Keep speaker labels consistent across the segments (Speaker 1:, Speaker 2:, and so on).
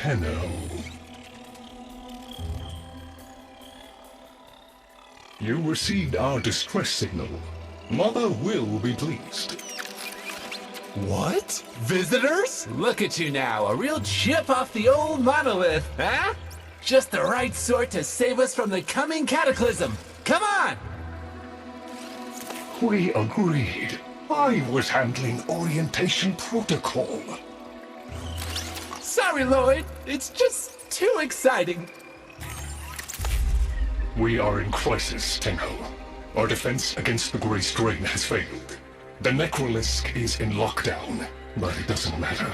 Speaker 1: Tenno. You received our distress signal. Mother will be pleased.
Speaker 2: What? Visitors?
Speaker 3: Look at you now, a real chip off the old monolith, huh? Just the right sort to save us from the coming cataclysm. Come on!
Speaker 1: We agreed. I was handling orientation protocol.
Speaker 3: Sorry, Lloyd. It's just too exciting.
Speaker 1: We are in crisis, Tenno. Our defense against the Grey Strain has failed. The Necrolisk is in lockdown, but it doesn't matter.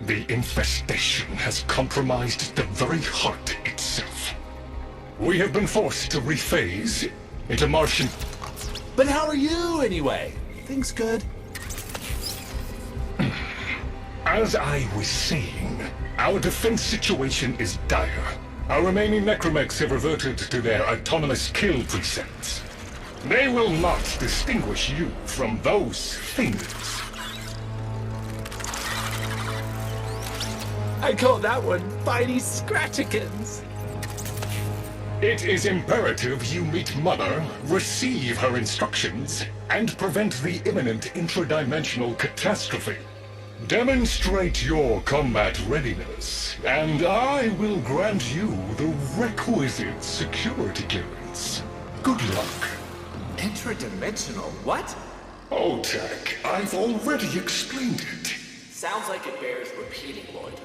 Speaker 1: The infestation has compromised the very heart itself. We have been forced to rephase into Martian...
Speaker 3: But how are you, anyway? Things good?
Speaker 1: As I was saying, our defense situation is dire. Our remaining Necramechs have reverted to their autonomous kill precepts. They will not distinguish you from those things.
Speaker 3: I call that one Bitey Scratchikins.
Speaker 1: It is imperative you meet Mother, receive her instructions, and prevent the imminent intradimensional catastrophe. Demonstrate your combat readiness, and I will grant you the requisite security clearance. Good luck.
Speaker 2: Intradimensional? What?
Speaker 1: Oh, Tech, I've already explained it.
Speaker 3: Sounds like it bears repeating, Lloyd.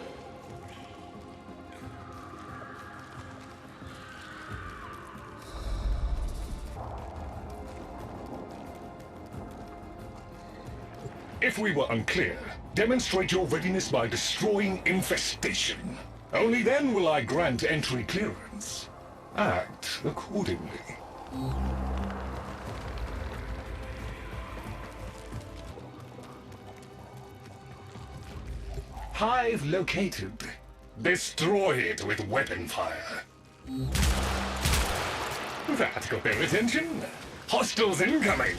Speaker 1: If we were unclear, demonstrate your readiness by destroying infestation. Only then will I grant entry clearance. Act accordingly. Hive located. Destroy it with weapon fire. That got their attention. Hostiles incoming.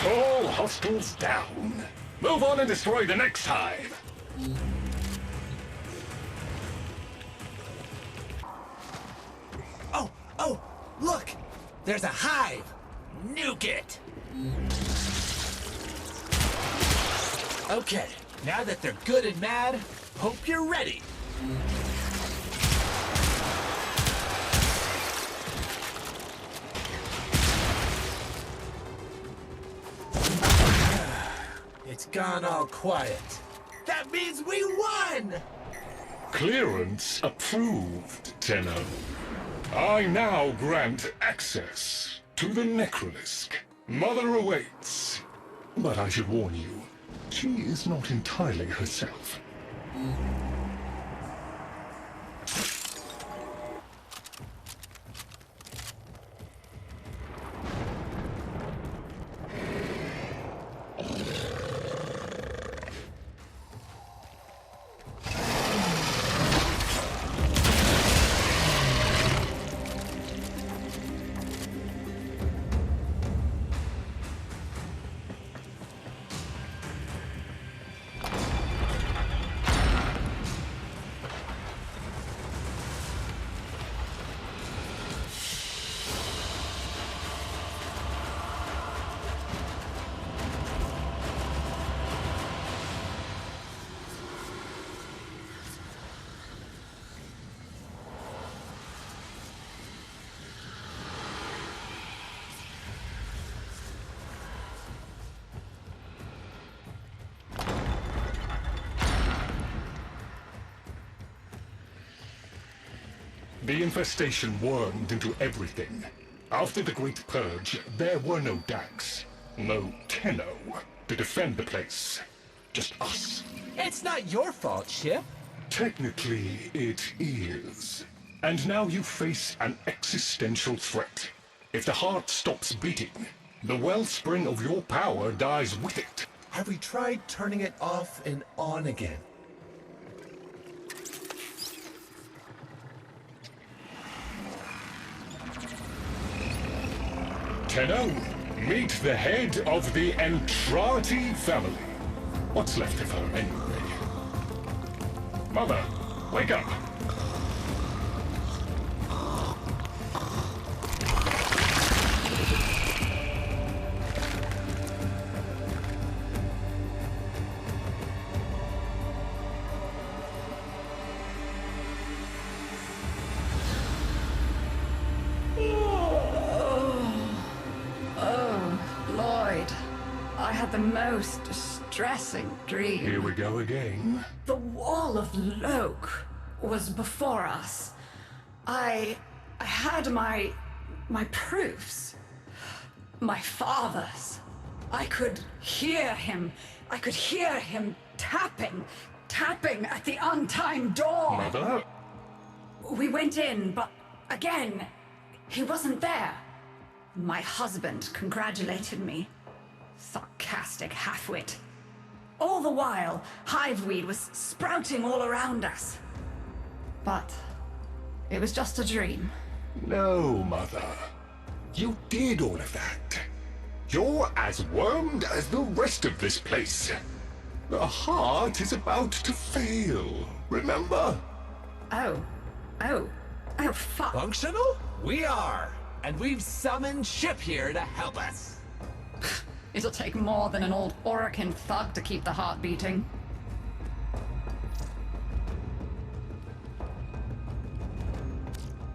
Speaker 1: All hostiles down. Move on and destroy the next hive.
Speaker 3: Oh, look! There's a hive! Nuke it! Okay, now that they're good and mad, hope you're ready. It's gone all quiet. That means we won!
Speaker 1: Clearance approved, Tenno. I now grant access to the Necrolisk. Mother awaits. But I should warn you, she is not entirely herself. The infestation wormed into everything. After the Great Purge, there were no Dax, no Tenno to defend the place. Just us.
Speaker 3: It's not your fault, Chip.
Speaker 1: Technically, it is. And now you face an existential threat. If the heart stops beating, the wellspring of your power dies with it.
Speaker 2: Have we tried turning it off and on again?
Speaker 1: Tenno, Meet the head of the Entrati family. What's left of her, anyway? Mother, wake up!
Speaker 4: I had the most distressing dream.
Speaker 1: Here we go again.
Speaker 4: The wall of Loke was before us. I had my proofs. My father's. I could hear him. I could hear him tapping at the untimed door.
Speaker 1: Mother?
Speaker 4: We went in, but again, he wasn't there. My husband congratulated me. Sarcastic halfwit. All the while, hiveweed was sprouting all around us. But it was just a dream.
Speaker 1: No, Mother. You did all of that. You're as wormed as the rest of this place. The heart is about to fail, remember?
Speaker 4: Oh, fuck.
Speaker 3: Functional? We are. And we've summoned Ship here to help us.
Speaker 4: It'll take more than an old Orokin thug to keep the heart beating.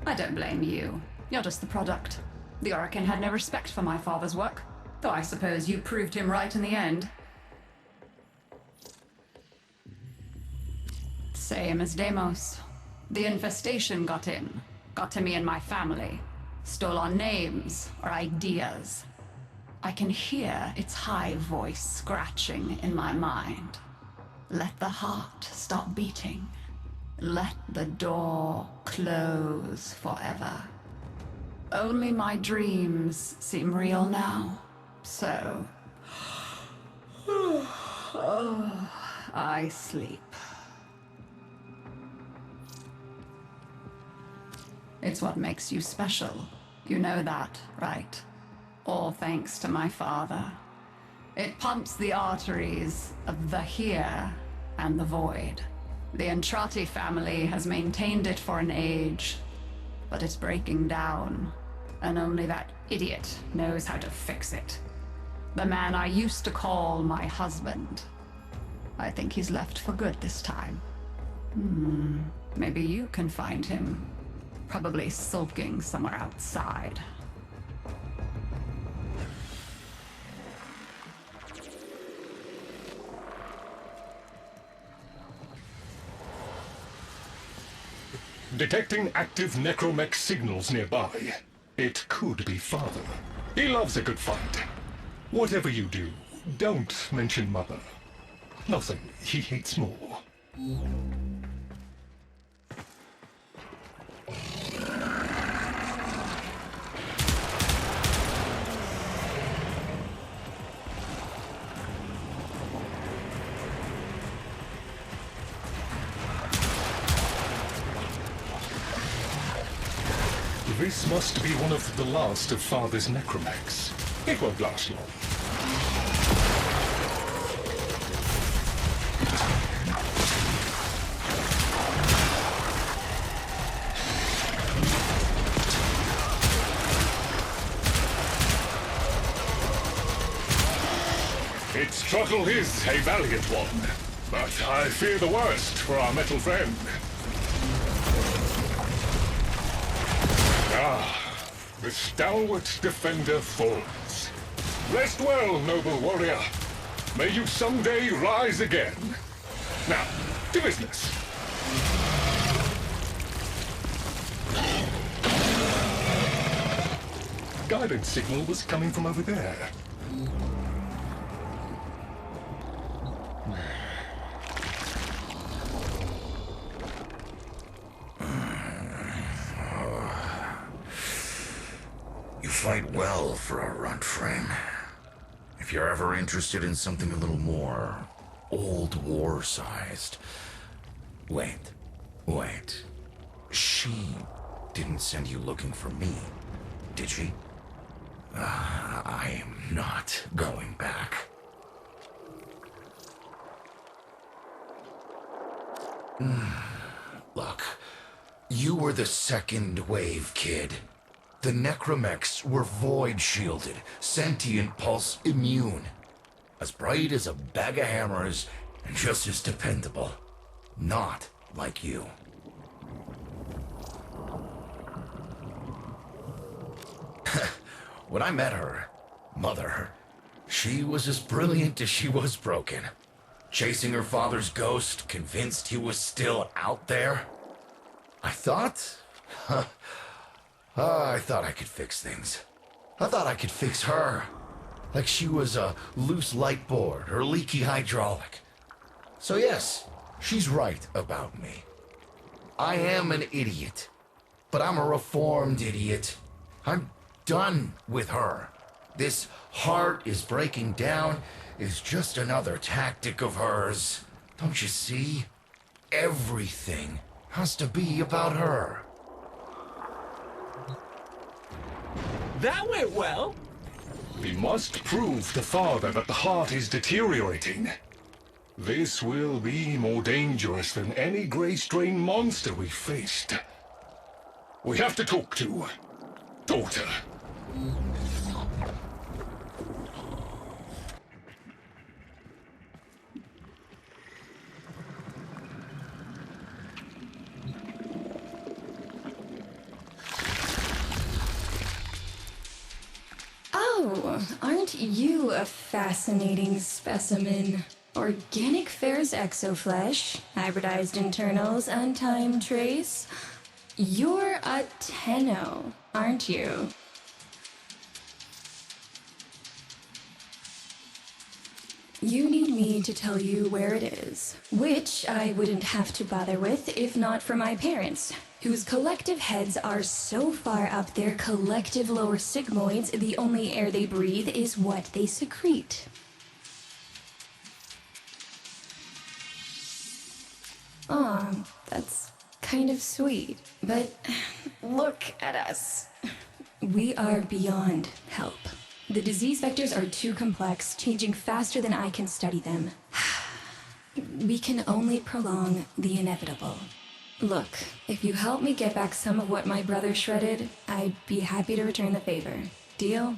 Speaker 4: I don't blame you. You're just the product. The Orokin had no respect for my father's work, though I suppose you proved him right in the end. Same as Deimos. The infestation got in. Got to me and my family. Stole our names, our ideas. I can hear its high voice scratching in my mind. Let the heart stop beating. Let the door close forever. Only my dreams seem real now. So... I sleep. It's what makes you special. You know that, right? All thanks to my father. It pumps the arteries of the here and the void. The Entrati family has maintained it for an age, but it's breaking down, and only that idiot knows how to fix it. The man I used to call my husband. I think he's left for good this time. Maybe you can find him. Probably sulking somewhere outside.
Speaker 1: Detecting active Necramech signals nearby. It could be Father. He loves a good fight. Whatever you do, don't mention Mother. Nothing he hates more. This must be one of the last of Father's Necramechs. It won't last long. Its struggle is a valiant one, but I fear the worst for our metal friend. The stalwart defender falls. Rest well, noble warrior. May you someday rise again. Now, to business. Guidance signal was coming from over there.
Speaker 5: Fight well for a Warframe. If you're ever interested in something a little more old war-sized. Wait. She didn't send you looking for me, did she? I am not going back. Look, you were the second wave, kid. The Necramechs were void-shielded, sentient pulse immune. As bright as a bag of hammers, and just as dependable. Not like you. When I met her, Mother, she was as brilliant as she was broken. Chasing her father's ghost, convinced he was still out there. I thought I could fix things. I thought I could fix her. Like she was a loose light board or leaky hydraulic. So yes, she's right about me. I am an idiot. But I'm a reformed idiot. I'm done with her. This heart is breaking down is just another tactic of hers. Don't you see? Everything has to be about her.
Speaker 3: That went well.
Speaker 1: We must prove to Father that the heart is deteriorating. This will be more dangerous than any gray strain monster we faced. We have to talk to daughter.
Speaker 6: Oh, aren't you a fascinating specimen? Organic ferrous exoflesh, hybridized internals, untimed trace. You're a Tenno, aren't you? You need me to tell you where it is, which I wouldn't have to bother with if not for my parents, whose collective heads are so far up their collective lower sigmoids, the only air they breathe is what they secrete. Aw, that's kind of sweet, but look at us. We are beyond help. The disease vectors are too complex, changing faster than I can study them. We can only prolong the inevitable. Look, if you help me get back some of what my brother shredded, I'd be happy to return the favor. Deal?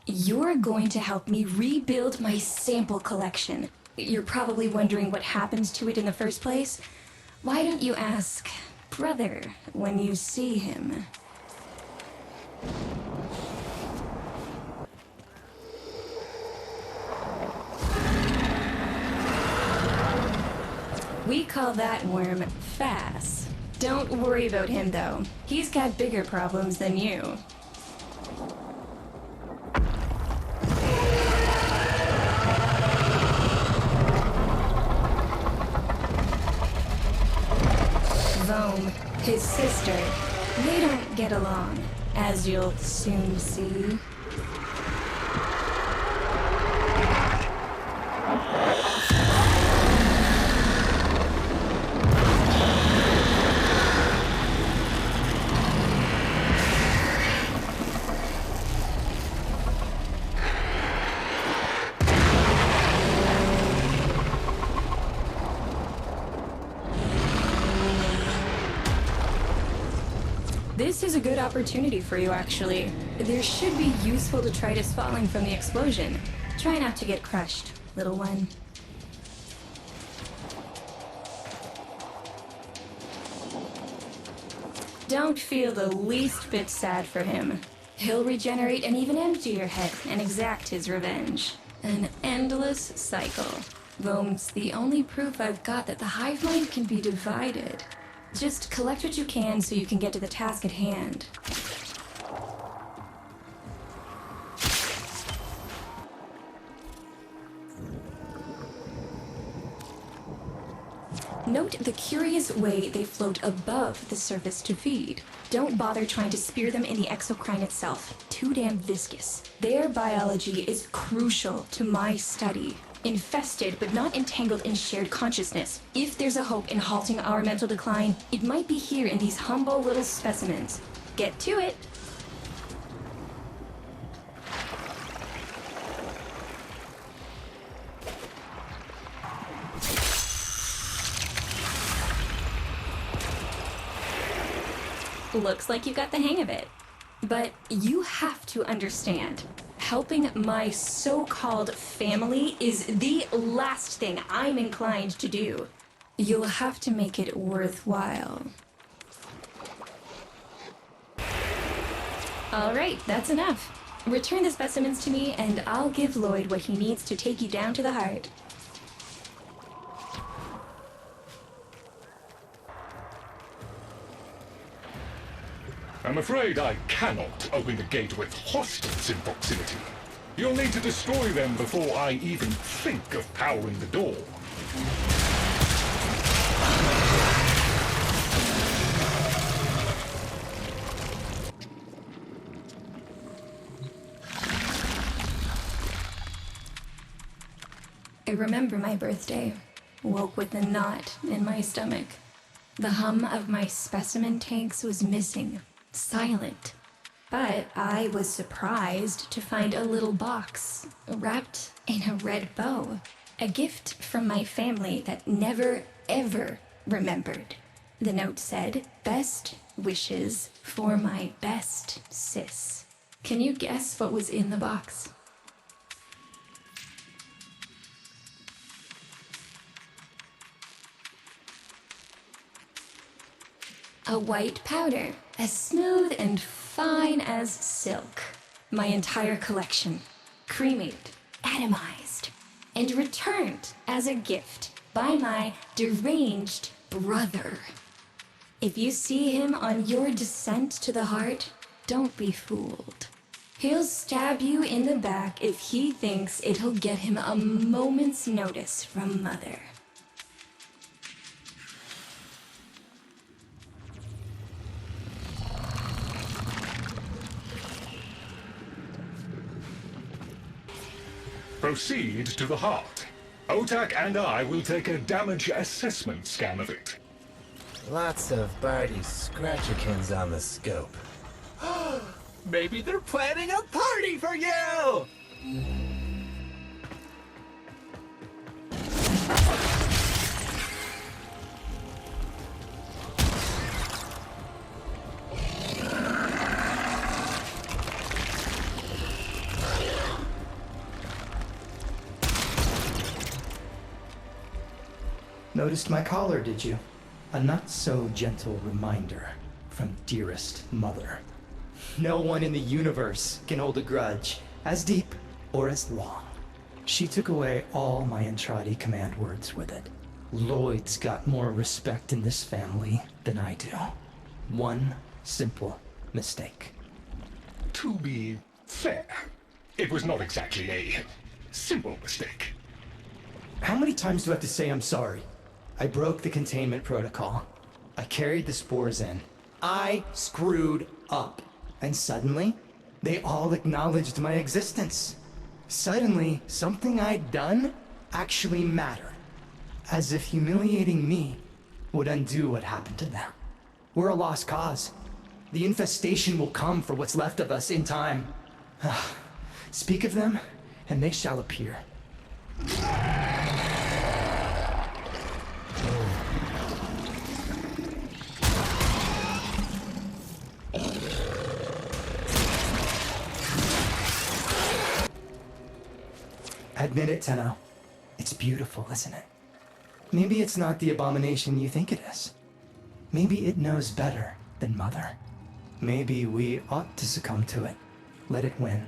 Speaker 6: You're going to help me rebuild my sample collection. You're probably wondering what happens to it in the first place. Why don't you ask brother when you see him? We call that worm Fass. Don't worry about him though. He's got bigger problems than you. Rome, his sister, they don't get along, as you'll soon see. This is a good opportunity for you, actually. There should be useful detritus falling from the explosion. Try not to get crushed, little one. Don't feel the least bit sad for him. He'll regenerate and even empty your head and exact his revenge. An endless cycle. Rome's the only proof I've got that the hive mind can be divided. Just collect what you can so you can get to the task at hand. Note the curious way they float above the surface to feed. Don't bother trying to spear them in the exocrine itself. Too damn viscous. Their biology is crucial to my study. Infested but not entangled in shared consciousness. If there's a hope in halting our mental decline, it might be here in these humble little specimens. Get to it! Looks like you got the hang of it. But you have to understand, helping my so-called family is the last thing I'm inclined to do. You'll have to make it worthwhile. All right, that's enough. Return the specimens to me, and I'll give Lloyd what he needs to take you down to the heart.
Speaker 1: I'm afraid I cannot open the gate with hostiles in proximity. You'll need to destroy them before I even think of powering the door.
Speaker 6: I remember my birthday. Woke with a knot in my stomach. The hum of my specimen tanks was missing. Silent. But I was surprised to find a little box wrapped in a red bow. A gift from my family that never, ever remembered. The note said, "Best wishes for my best sis." Can you guess what was in the box? A white powder, as smooth and fine as silk. My entire collection, cremated, atomized, and returned as a gift by my deranged brother. If you see him on your descent to the heart, don't be fooled. He'll stab you in the back if he thinks it'll get him a moment's notice from Mother.
Speaker 1: Proceed to the heart. Otak and I will take a damage assessment scan of it.
Speaker 3: Lots of Barty Scratchikins on the scope. Maybe they're planning a party for you!
Speaker 7: Noticed my collar, did you? A not-so-gentle reminder from dearest mother. No one in the universe can hold a grudge as deep or as long. She took away all my Entradi command words with it. Lloyd's got more respect in this family than I do. One simple mistake.
Speaker 1: To be fair, it was not exactly a simple mistake.
Speaker 7: How many times do I have to say I'm sorry? I broke the containment protocol. I carried the spores in. I screwed up. And suddenly, they all acknowledged my existence. Suddenly, something I'd done actually mattered. As if humiliating me would undo what happened to them. We're a lost cause. The infestation will come for what's left of us in time. Speak of them, and they shall appear. Admit it, Tenno. It's beautiful, isn't it? Maybe it's not the abomination you think it is. Maybe it knows better than Mother. Maybe we ought to succumb to it. Let it win.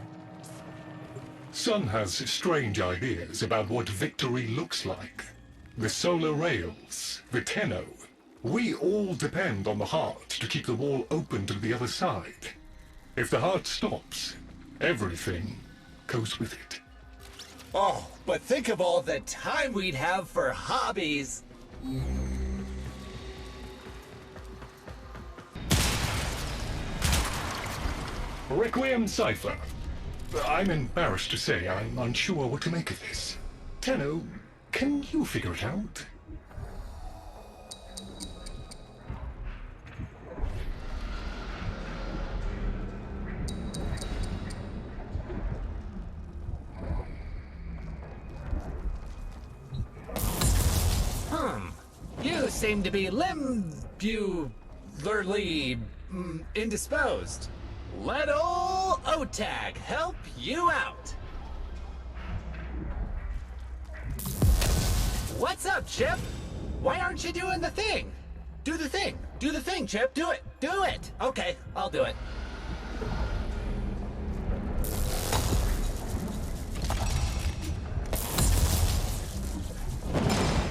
Speaker 1: Sun has strange ideas about what victory looks like. The solar rails, the Tenno. We all depend on the heart to keep the wall open to the other side. If the heart stops, everything goes with it.
Speaker 3: Oh, but think of all the time we'd have for hobbies.
Speaker 1: Requiem Cipher. I'm embarrassed to say I'm unsure what to make of this. Tenno, can you figure it out?
Speaker 3: You seem to be indisposed. Let ol' OTAG help you out. What's up, Chip? Why aren't you doing the thing? Do the thing. Do the thing, Chip. Do it. Do it. Okay, I'll do it.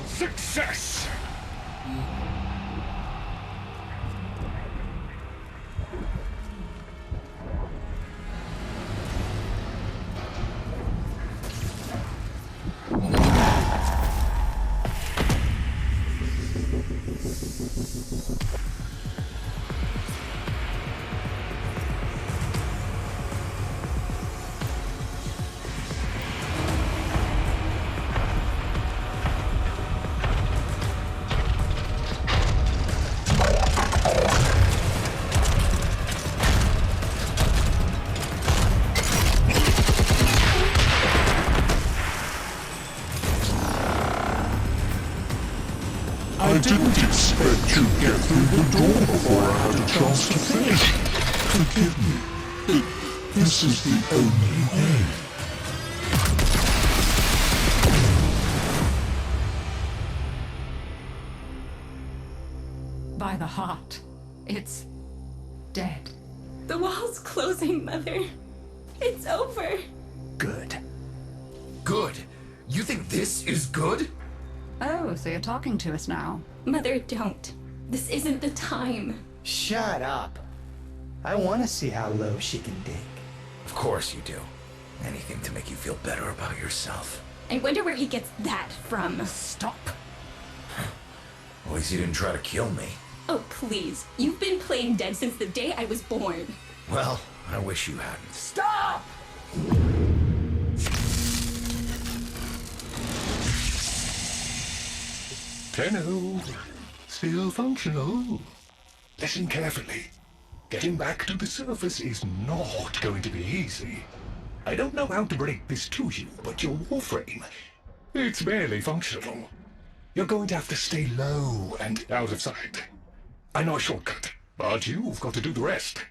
Speaker 1: Success!
Speaker 8: I didn't expect you'd get through the door before I had a chance to finish. Forgive me. This is the only way.
Speaker 4: By the heart, it's dead.
Speaker 6: The wall's closing, Mother. It's over.
Speaker 5: Good. Good? You think this is good?
Speaker 4: Oh, so you're talking to us now.
Speaker 6: Mother, don't. This isn't the time.
Speaker 7: Shut up. I want to see how low she can dig.
Speaker 5: Of course you do. Anything to make you feel better about yourself.
Speaker 6: I wonder where he gets that from.
Speaker 4: Stop.
Speaker 5: At least you didn't try to kill me.
Speaker 6: Oh, please. You've been playing dead since the day I was born.
Speaker 5: Well, I wish you hadn't.
Speaker 4: Stop!
Speaker 1: Tenno, still functional. Listen carefully. Getting back to the surface is not going to be easy. I don't know how to break this to you, but your Warframe, it's barely functional. You're going to have to stay low and out of sight. I know a shortcut, but you've got to do the rest.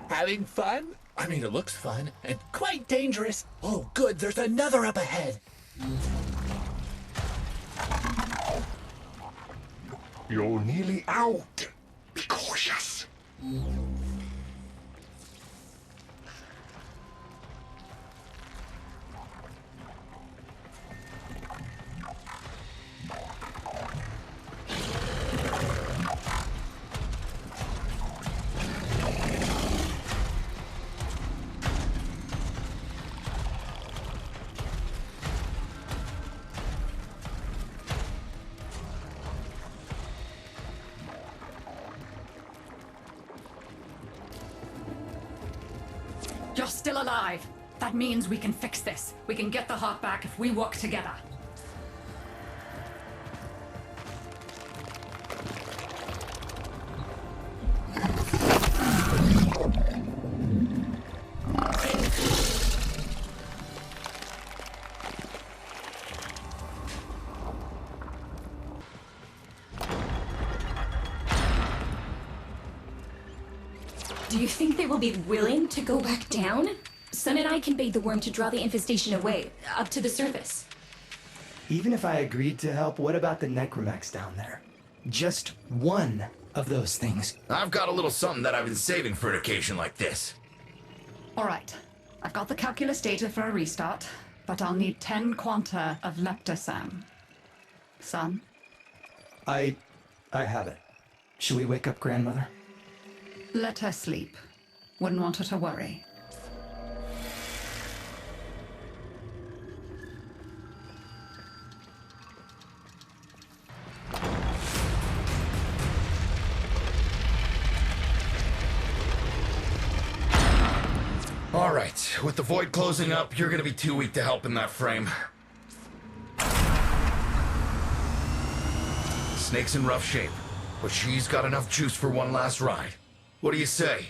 Speaker 3: Having fun? I mean, it looks fun and quite dangerous. Oh, good, there's another up ahead.
Speaker 1: You're nearly out. Be cautious.
Speaker 4: You're still alive. That means we can fix this. We can get the heart back if we work together.
Speaker 6: Do you think they will be willing to go back down? Sun and I can bait the worm to draw the infestation away, up to the surface.
Speaker 7: Even if I agreed to help, what about the Necramechs down there? Just one of those things.
Speaker 5: I've got a little something that I've been saving for an occasion like this.
Speaker 4: All right. I've got the calculus data for a restart, but I'll need 10 quanta of leptosam. Son?
Speaker 7: I have it. Should we wake up Grandmother?
Speaker 4: Let her sleep. Wouldn't want her to worry.
Speaker 5: Alright, with the void closing up, you're gonna be too weak to help in that frame. Snake's in rough shape, but she's got enough juice for one last ride. What do you say?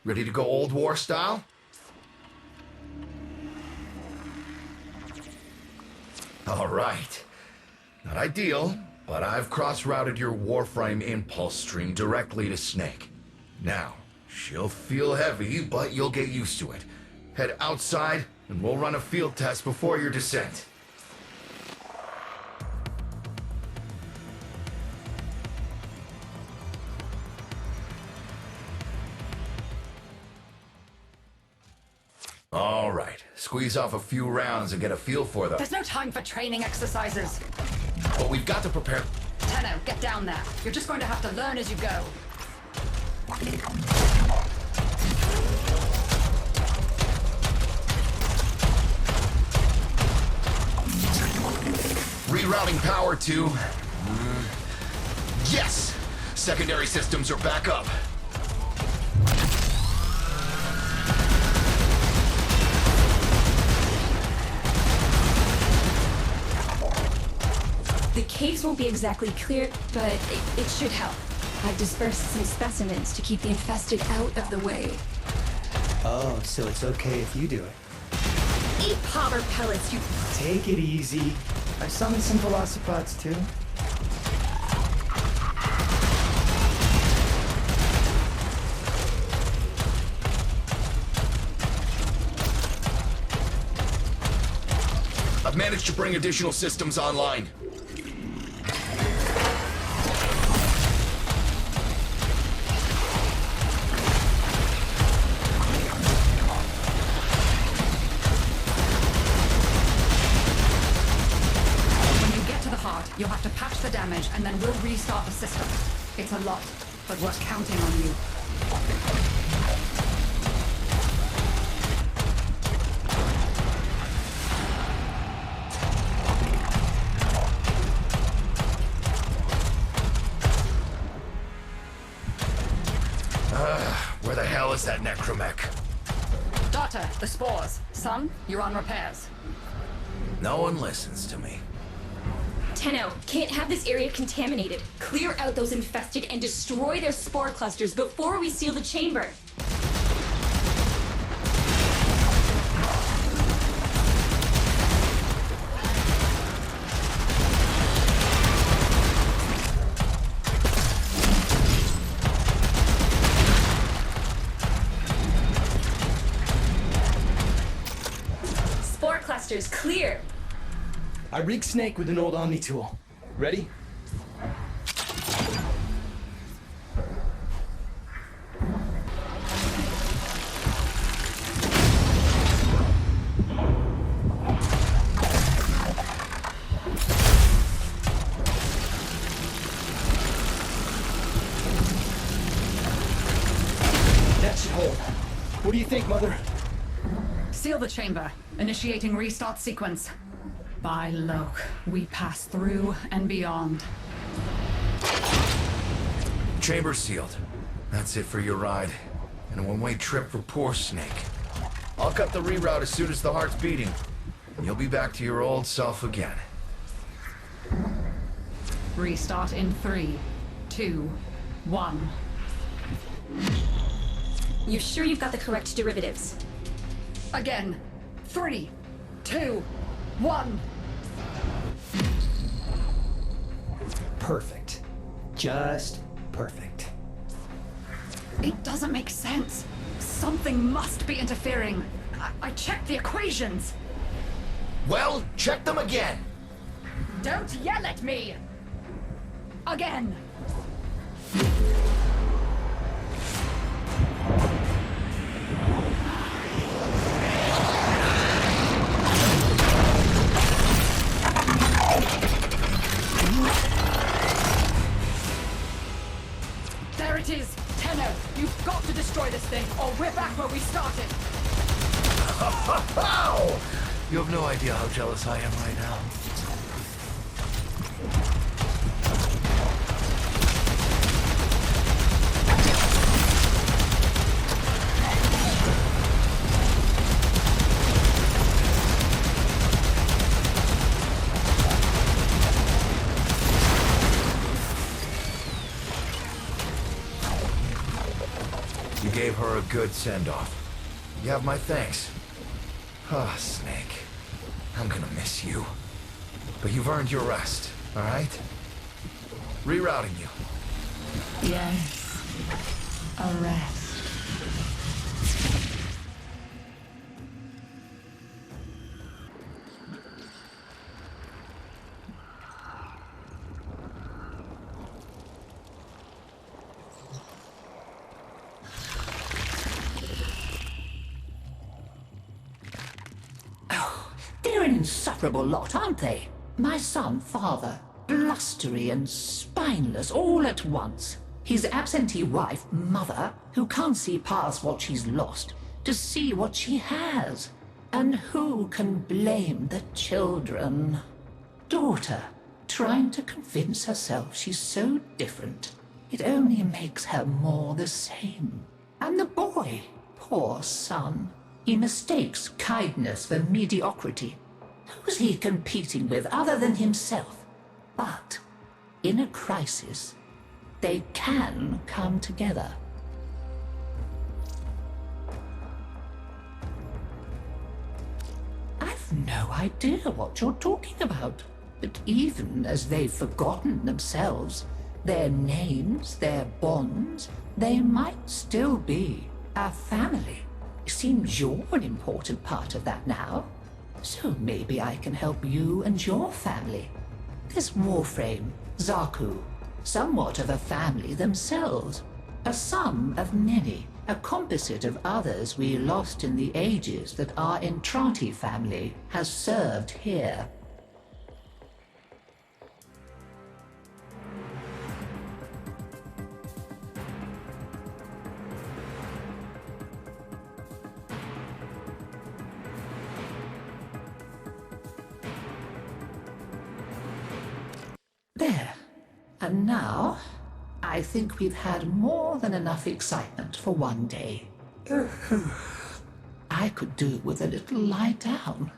Speaker 5: Ready to go old war style? Alright. Not ideal, but I've cross-routed your Warframe impulse stream directly to Snake. Now, she'll feel heavy, but you'll get used to it. Head outside, and we'll run a field test before your descent. All right, squeeze off a few rounds and get a feel for them.
Speaker 4: There's no time for training exercises.
Speaker 5: But we've got to prepare.
Speaker 4: Tenno, get down there. You're just going to have to learn as you go.
Speaker 5: Rerouting power to... Yes! Secondary systems are back up.
Speaker 6: The caves won't be exactly clear, but it should help. I've dispersed some specimens to keep the infested out of the way.
Speaker 7: Oh, so it's okay if you do it.
Speaker 6: Eat powder pellets, you...
Speaker 7: Take it easy. I summoned some velocipods too.
Speaker 5: I've managed to bring additional systems online.
Speaker 4: You'll have to patch the damage, and then we'll restart the system. It's a lot, but we're counting on you.
Speaker 5: Where the hell is that Necramech?
Speaker 4: Daughter, the spores. Son, you're on repairs.
Speaker 5: No one listens to me.
Speaker 6: Tenno, can't have this area contaminated. Clear out those infested and destroy their spore clusters before we seal the chamber. Spore clusters clear.
Speaker 7: I rigged Snake with an old Omni tool. Ready? That should hold. What do you think, Mother?
Speaker 4: Seal the chamber. Initiating restart sequence. By Loke, we pass through and beyond.
Speaker 5: Chamber sealed. That's it for your ride. And a one-way trip for poor Snake. I'll cut the reroute as soon as the heart's beating. And you'll be back to your old self again.
Speaker 4: Restart in 3, 2, 1.
Speaker 6: You sure you've got the correct derivatives?
Speaker 4: Again. 3, 2, 1.
Speaker 7: Perfect. Just perfect.
Speaker 4: It doesn't make sense. Something must be interfering. I checked the equations.
Speaker 5: Well, check them again.
Speaker 4: Don't yell at me! Again! There it is! Tenno, you've got to destroy this thing, or we're back where we started!
Speaker 5: Ow! You have no idea how jealous I am right now. gave her a good send-off. You have my thanks. Ah, Snake. I'm gonna miss you. But you've earned your rest, alright? Rerouting you.
Speaker 4: Yes. A rest.
Speaker 9: They're an insufferable lot, aren't they? My son, father, blustery and spineless all at once. His absentee wife, mother, who can't see past what she's lost to see what she has. And who can blame the children? Daughter, trying to convince herself she's so different. It only makes her more the same. And the boy, poor son. He mistakes kindness for mediocrity. Who's he competing with other than himself? But in a crisis, they can come together. I've no idea what you're talking about. But even as they've forgotten themselves, their names, their bonds, they might still be a family. Seems you're an important part of that now. So maybe I can help you and your family. This Warframe, Zaku, somewhat of a family themselves. A sum of many, a composite of others we lost in the ages that our Entrati family has served here. There. And now, I think we've had more than enough excitement for one day. I could do with a little lie down.